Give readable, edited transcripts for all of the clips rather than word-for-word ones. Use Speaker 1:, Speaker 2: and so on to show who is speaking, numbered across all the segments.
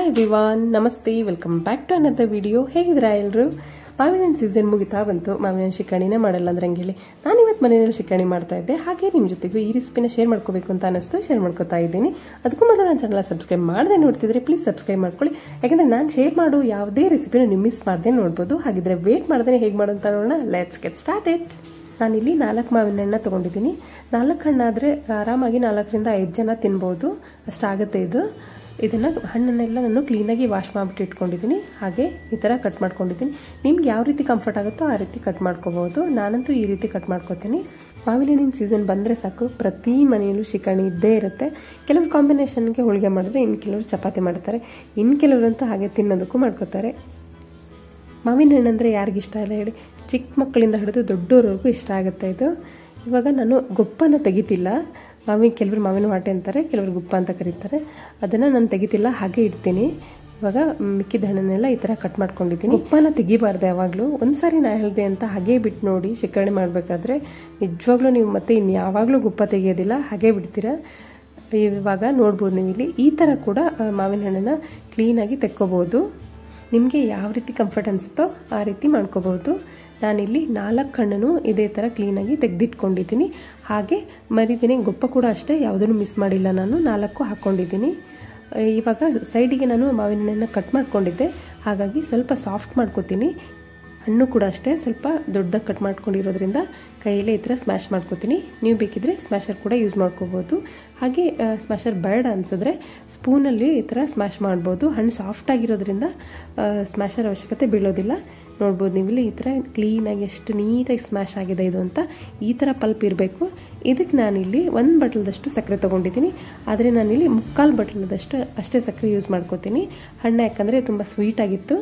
Speaker 1: Hi everyone, ನಮಸ್ತೆ, welcome back to another video. ಹೇಗಿದ್ದೀರಾ ಎಲ್ಲರೂ? ಮಾವಿನ ಹಣ್ಣು ಸೀಸನ್ ಮುಗಿತಾ ಬಂತು. ಮಾವಿನ ಹಣ್ಣು ಶಿಕರ್ಣಿನೇ ಮಾಡಲ್ಲ ಅಂದ್ರೆ ಹಂಗೆ ಹೇಳಿ ನಾನು ಇವತ್ತು ಮನೆಯಲ್ಲಿ ಶಿಕರ್ಣಿ ಮಾಡ್ತಾ ಇದ್ದೆ. ಹಾಗೆ ನಿಮ್ಮ ಜೊತೆಗೂ ಈ ರೆಸಿಪಿನ ಶೇರ್ ಮಾಡ್ಕೋಬೇಕು ಅಂತ ಅನಿಸ್ತು, ಶೇರ್ ಮಾಡ್ಕೋತಾ ಇದ್ದೀನಿ. ಅದಕ್ಕೂ ಮೊದಲು ನನ್ನ ಚಾನಲ್ ಸಬ್ಸ್ಕ್ರೈಬ್ ಮಾಡದೆ ನೋಡ್ತಿದ್ರೆ ಪ್ಲೀಸ್ ಸಬ್ಸ್ಕ್ರೈಬ್ ಮಾಡ್ಕೊಳ್ಳಿ. ಯಾಕಂದ್ರೆ ನಾನು ಶೇರ್ ಮಾಡೋ ಯಾವುದೇ ರೆಸಿಪಿನ ನೀವು ಮಿಸ್ ಮಾಡದೆ ನೋಡ್ಬೋದು. ಹಾಗಿದ್ರೆ ವೇಟ್ ಮಾಡ್ದೇ ಹೇಗೆ ಮಾಡೋಂತ ನೋಡೋಣ. Let's get started. ನಾನಿಲ್ಲಿ 4 ಮಾವಿನ ಹಣ್ಣು ತೊಗೊಂಡಿದ್ದೀನಿ. 4 ಹಣ್ಣಾದರೆ ಆರಾಮಾಗಿ 4ರಿಂದ 5 ಜನ ತಿನ್ಬೋದು, ಅಷ್ಟಾಗುತ್ತೆ ಇದು. ಇದನ್ನು ಹಣ್ಣನ್ನೆಲ್ಲ ನಾನು ಕ್ಲೀನಾಗಿ ವಾಶ್ ಮಾಡಿಬಿಟ್ಟು ಇಟ್ಕೊಂಡಿದ್ದೀನಿ. ಹಾಗೆ ಈ ಥರ ಕಟ್ ಮಾಡ್ಕೊಂಡಿದ್ದೀನಿ. ನಿಮ್ಗೆ ಯಾವ ರೀತಿ ಕಂಫರ್ಟ್ ಆಗುತ್ತೋ ಆ ರೀತಿ ಕಟ್ ಮಾಡ್ಕೋಬೋದು. ನಾನಂತೂ ಈ ರೀತಿ ಕಟ್ ಮಾಡ್ಕೋತೀನಿ. ಮಾವಿನ ಹಣ್ಣಿನ ಸೀಸನ್ ಬಂದರೆ ಸಾಕು, ಪ್ರತಿ ಮನೆಯಲ್ಲೂ ಶಿಕರ್ಣಿ ಇದ್ದೇ ಇರುತ್ತೆ. ಕೆಲವರು ಕಾಂಬಿನೇಷನ್ಗೆ ಹೋಳಿಗೆ ಮಾಡಿದ್ರೆ, ಇನ್ನು ಕೆಲವರು ಚಪಾತಿ ಮಾಡ್ತಾರೆ, ಇನ್ನು ಕೆಲವರಂತೂ ಹಾಗೆ ತಿನ್ನೋದಕ್ಕೂ ಮಾಡ್ಕೋತಾರೆ. ಮಾವಿನ ಹಣ್ಣು ಅಂದರೆ ಯಾರಿಗಿಷ್ಟ ಇಲ್ಲ ಹೇಳಿ? ಚಿಕ್ಕ ಮಕ್ಕಳಿಂದ ಹಿಡಿದು ದೊಡ್ಡವರೆಗೂ ಇಷ್ಟ ಆಗುತ್ತೆ ಇದು. ಇವಾಗ ನಾನು ಗೊಪ್ಪನ ತೆಗಿತಿಲ್ಲ. ಕೆಲವರು ಮಾವಿನ ವಾಟೆ ಅಂತಾರೆ, ಕೆಲವರು ಗುಪ್ಪ ಅಂತ ಕರೀತಾರೆ. ಅದನ್ನು ನಾನು ತೆಗಿತಿಲ್ಲ, ಹಾಗೆ ಇಡ್ತೀನಿ. ಇವಾಗ ಮಿಕ್ಕಿದ ಹಣ್ಣನ್ನೆಲ್ಲ ಈ ಥರ ಕಟ್ ಮಾಡ್ಕೊಂಡಿದ್ದೀನಿ. ಗುಪ್ಪನ ತೆಗಿಬಾರ್ದು ಯಾವಾಗಲೂ. ಒಂದ್ಸಾರಿ ನಾ ಹೇಳಿದೆ ಅಂತ ಹಾಗೆ ಬಿಟ್ಟು ನೋಡಿ, ಶಿಕರ್ಣಿ ಮಾಡಬೇಕಾದ್ರೆ ನಿಜವಾಗ್ಲೂ ನೀವು ಮತ್ತೆ ಇನ್ನು ಯಾವಾಗಲೂ ಗುಪ್ಪ ತೆಗಿಯೋದಿಲ್ಲ, ಹಾಗೆ ಬಿಡ್ತೀರಾ. ಇವಾಗ ನೋಡ್ಬೋದು ನೀವು ಇಲ್ಲಿ ಈ ಥರ ಕೂಡ ಮಾವಿನ ಹಣ್ಣನ್ನು ಕ್ಲೀನಾಗಿ ತೆಕ್ಕೋಬೋದು. ನಿಮಗೆ ಯಾವ ರೀತಿ ಕಂಫರ್ಟ್ ಅನಿಸುತ್ತೋ ಆ ರೀತಿ ಮಾಡ್ಕೋಬೋದು. ನಾನಿಲ್ಲಿ 4 ಹಣ್ಣನ್ನು ಇದೇ ಥರ ಕ್ಲೀನಾಗಿ ತೆಗೆದಿಟ್ಕೊಂಡಿದ್ದೀನಿ. ಹಾಗೆ ಮರಿದ್ದೀನಿ, ಗೊಪ್ಪ ಕೂಡ ಅಷ್ಟೇ, ಯಾವುದನ್ನು ಮಿಸ್ ಮಾಡಿಲ್ಲ ನಾನು. 4 ಹಾಕ್ಕೊಂಡಿದ್ದೀನಿ. ಇವಾಗ ಸೈಡಿಗೆ ನಾನು ಮಾವಿನ ಹಣ್ಣನ್ನು ಕಟ್ ಮಾಡ್ಕೊಂಡಿದ್ದೆ, ಹಾಗಾಗಿ ಸ್ವಲ್ಪ ಸಾಫ್ಟ್ ಮಾಡ್ಕೋತೀನಿ. ಹಣ್ಣು ಕೂಡ ಅಷ್ಟೇ ಸ್ವಲ್ಪ ದೊಡ್ಡದಾಗಿ ಕಟ್ ಮಾಡ್ಕೊಂಡಿರೋದ್ರಿಂದ ಕೈಯಲ್ಲೇ ಈ ಥರ ಸ್ಮ್ಯಾಶ್ ಮಾಡ್ಕೋತೀನಿ. ನೀವು ಬೇಕಿದ್ರೆ ಸ್ಮ್ಯಾಶರ್ ಕೂಡ ಯೂಸ್ ಮಾಡ್ಕೋಬೋದು. ಹಾಗೆ ಸ್ಮ್ಯಾಶರ್ ಬೇಡ ಅನಿಸಿದ್ರೆ ಸ್ಪೂನಲ್ಲಿ ಈ ಥರ ಸ್ಮ್ಯಾಶ್ ಮಾಡ್ಬೋದು. ಹಣ್ಣು ಸಾಫ್ಟಾಗಿರೋದ್ರಿಂದ ಸ್ಮ್ಯಾಶರ್ ಅವಶ್ಯಕತೆ ಬೀಳೋದಿಲ್ಲ. ನೋಡ್ಬೋದು ನೀವಿಲ್ಲಿ ಈ ಥರ ಕ್ಲೀನಾಗಿ ಎಷ್ಟು ನೀಟಾಗಿ ಸ್ಮ್ಯಾಶ್ ಆಗಿದೆ ಇದು ಅಂತ. ಈ ಥರ ಪಲ್ಪ್ ಇರಬೇಕು. ಇದಕ್ಕೆ ನಾನಿಲ್ಲಿ 1 ಬಟ್ಲದಷ್ಟು ಸಕ್ಕರೆ ತೊಗೊಂಡಿದ್ದೀನಿ. ಆದರೆ ನಾನಿಲ್ಲಿ 3/4 ಬಟ್ಲದಷ್ಟು ಅಷ್ಟೇ ಸಕ್ಕರೆ ಯೂಸ್ ಮಾಡ್ಕೋತೀನಿ. ಹಣ್ಣು ಯಾಕಂದರೆ ತುಂಬ ಸ್ವೀಟಾಗಿತ್ತು.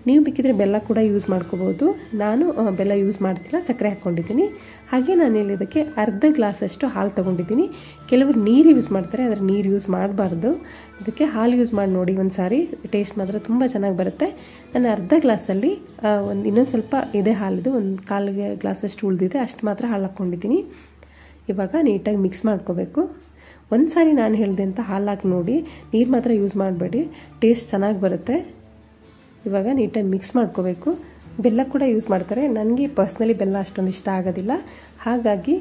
Speaker 1: ನೀವು ಬೇಕಿದ್ರೆ ಬೆಲ್ಲ ಕೂಡ ಯೂಸ್ ಮಾಡ್ಕೋಬೋದು. ನಾನು ಬೆಲ್ಲ ಯೂಸ್ ಮಾಡ್ತಿಲ್ಲ, ಸಕ್ಕರೆ ಹಾಕ್ಕೊಂಡಿದ್ದೀನಿ. ಹಾಗೆ ನಾನಿಲ್ಲಿ ಇದಕ್ಕೆ ಅರ್ಧ ಗ್ಲಾಸಷ್ಟು ಹಾಲು ತೊಗೊಂಡಿದ್ದೀನಿ. ಕೆಲವರು ನೀರು ಯೂಸ್ ಮಾಡ್ತಾರೆ, ಆದರೆ ನೀರು ಯೂಸ್ ಮಾಡಬಾರ್ದು. ಇದಕ್ಕೆ ಹಾಲು ಯೂಸ್ ಮಾಡಿ ನೋಡಿ ಒಂದು ಸಾರಿ, ಟೇಸ್ಟ್ ಮಾತ್ರ ತುಂಬ ಚೆನ್ನಾಗಿ ಬರುತ್ತೆ. ನಾನು ಅರ್ಧ ಗ್ಲಾಸಲ್ಲಿ ಇನ್ನೊಂದು ಸ್ವಲ್ಪ ಇದೆ ಹಾಲಿದು, 1/4 ಗ್ಲಾಸಷ್ಟು ಉಳಿದಿದೆ, ಅಷ್ಟು ಮಾತ್ರ ಹಾಲು ಹಾಕ್ಕೊಂಡಿದ್ದೀನಿ. ಇವಾಗ ನೀಟಾಗಿ ಮಿಕ್ಸ್ ಮಾಡ್ಕೋಬೇಕು. ಒಂದು ಸಾರಿ ನಾನು ಹೇಳಿದೆ ಅಂತ ಹಾಲು ಹಾಕಿ ನೋಡಿ, ನೀರು ಮಾತ್ರ ಯೂಸ್ ಮಾಡಬೇಡಿ, ಟೇಸ್ಟ್ ಚೆನ್ನಾಗಿ ಬರುತ್ತೆ. ಇವಾಗ ನೀಟಾಗಿ ಮಿಕ್ಸ್ ಮಾಡ್ಕೋಬೇಕು. ಬೆಲ್ಲ ಕೂಡ ಯೂಸ್ ಮಾಡ್ತಾರೆ. ನನಗೆ ಪರ್ಸ್ನಲಿ ಬೆಲ್ಲ ಅಷ್ಟೊಂದು ಇಷ್ಟ ಆಗೋದಿಲ್ಲ, ಹಾಗಾಗಿ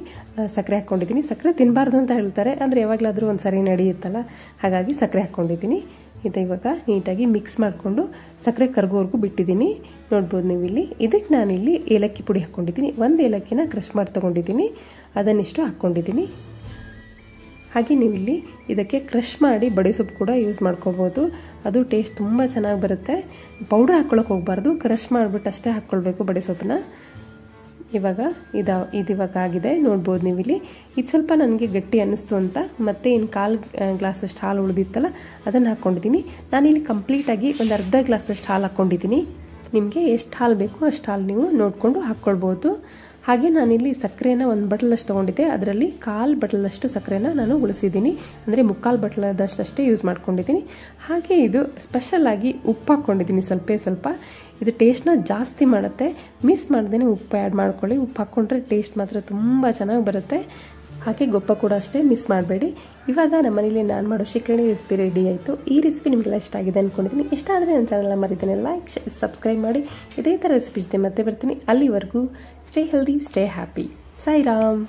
Speaker 1: ಸಕ್ಕರೆ ಹಾಕ್ಕೊಂಡಿದ್ದೀನಿ. ಸಕ್ಕರೆ ತಿನ್ನಬಾರ್ದು ಅಂತ ಹೇಳ್ತಾರೆ, ಅಂದರೆ ಯಾವಾಗಲಾದರೂ ಒಂದು ಸಾರಿ ನಡೆಯುತ್ತಲ್ಲ, ಹಾಗಾಗಿ ಸಕ್ಕರೆ ಹಾಕ್ಕೊಂಡಿದ್ದೀನಿ. ಇದು ಇವಾಗ ನೀಟಾಗಿ ಮಿಕ್ಸ್ ಮಾಡಿಕೊಂಡು ಸಕ್ಕರೆ ಕರಗೋವರೆಗೂ ಬಿಟ್ಟಿದ್ದೀನಿ. ನೋಡ್ಬೋದು ನೀವು ಇಲ್ಲಿ. ಇದಕ್ಕೆ ನಾನಿಲ್ಲಿ ಏಲಕ್ಕಿ ಪುಡಿ ಹಾಕ್ಕೊಂಡಿದ್ದೀನಿ. 1 ಏಲಕ್ಕಿನ ಕ್ರಷ್ ಮಾಡಿ ತೊಗೊಂಡಿದ್ದೀನಿ, ಅದನ್ನಿಷ್ಟು ಹಾಕ್ಕೊಂಡಿದ್ದೀನಿ. ಹಾಗೆ ನೀವಿಲ್ಲಿ ಇದಕ್ಕೆ ಕ್ರಷ್ ಮಾಡಿ ಬಡಿ ಸೊಪ್ಪು ಕೂಡ ಯೂಸ್ ಮಾಡ್ಕೋಬೋದು. ಅದು ಟೇಸ್ಟ್ ತುಂಬ ಚೆನ್ನಾಗಿ ಬರುತ್ತೆ. ಪೌಡ್ರ್ ಹಾಕ್ಕೊಳ್ಳೋಕೆ ಹೋಗಬಾರ್ದು, ಕ್ರಷ್ ಮಾಡಿಬಿಟ್ಟು ಅಷ್ಟೇ ಹಾಕ್ಕೊಳ್ಬೇಕು ಬಡಿ ಸೊಪ್ಪನ್ನ. ಇವಾಗ ಇದಿವಾಗ ಆಗಿದೆ. ನೋಡ್ಬೋದು ನೀವಿಲ್ಲಿ. ಇದು ಸ್ವಲ್ಪ ನನಗೆ ಗಟ್ಟಿ ಅನ್ನಿಸ್ತು ಅಂತ ಮತ್ತೆ ಇನ್ನು 1/4 ಗ್ಲಾಸಷ್ಟು ಹಾಲು ಉಳಿದಿತ್ತಲ್ಲ, ಅದನ್ನು ಹಾಕ್ಕೊಂಡಿದ್ದೀನಿ. ನಾನಿಲ್ಲಿ ಕಂಪ್ಲೀಟಾಗಿ ಒಂದು ಅರ್ಧ ಗ್ಲಾಸಷ್ಟು ಹಾಲು ಹಾಕ್ಕೊಂಡಿದ್ದೀನಿ. ನಿಮಗೆ ಎಷ್ಟು ಹಾಲು ಬೇಕೋ ಅಷ್ಟು ಹಾಲು ನೀವು ನೋಡಿಕೊಂಡು ಹಾಕ್ಕೊಳ್ಬೋದು. ಹಾಗೆ ನಾನಿಲ್ಲಿ ಸಕ್ಕರೆನ 1 ಬಟ್ಲಷ್ಟು ತೊಗೊಂಡಿದ್ದೆ, ಅದರಲ್ಲಿ 1/4 ಬಟ್ಲಷ್ಟು ಸಕ್ಕರೆನ ನಾನು ಉಳಿಸಿದ್ದೀನಿ. ಅಂದರೆ 3/4 ಬಟ್ಲದಷ್ಟೇ ಯೂಸ್ ಮಾಡ್ಕೊಂಡಿದ್ದೀನಿ. ಹಾಗೆ ಇದು ಸ್ಪೆಷಲಾಗಿ ಉಪ್ಪು ಹಾಕ್ಕೊಂಡಿದ್ದೀನಿ, ಸ್ವಲ್ಪ. ಇದು ಟೇಸ್ಟ್ನ ಜಾಸ್ತಿ ಮಾಡುತ್ತೆ. ಮಿಸ್ ಮಾಡ್ದೇ ಉಪ್ಪು ಆ್ಯಡ್ ಮಾಡ್ಕೊಳ್ಳಿ. ಉಪ್ಪು ಹಾಕ್ಕೊಂಡ್ರೆ ಟೇಸ್ಟ್ ಮಾತ್ರ ತುಂಬ ಚೆನ್ನಾಗಿ ಬರುತ್ತೆ. ಹಾಗೆ ಗೊಪ್ಪ ಕೂಡ ಅಷ್ಟೇ, ಮಿಸ್ ಮಾಡಬೇಡಿ. ಇವಾಗ ನಮ್ಮ ಮನೇಲಿ ನಾನು ಮಾಡೋ ಶಿಕರ್ಣಿ ರೆಸಿಪಿ ರೆಡಿ ಆಯಿತು. ಈ ರೆಸಿಪಿ ನಿಮಗೆಲ್ಲ ಇಷ್ಟ ಆಗಿದೆ ಅಂದ್ಕೊಂಡಿದ್ದೀನಿ. ಇಷ್ಟ ಆದರೆ ನನ್ನ ಚಾನಲ್ನ ಮರಿತೀನಿ ಲೈಕ್, ಸಬ್ಸ್ಕ್ರೈಬ್ ಮಾಡಿ. ಇದೇ ಥರ ರೆಸಿಪಿ ಜೊತೆ ಮತ್ತೆ ಬರ್ತೀನಿ. ಅಲ್ಲಿವರೆಗೂ stay healthy, stay happy. Sairam.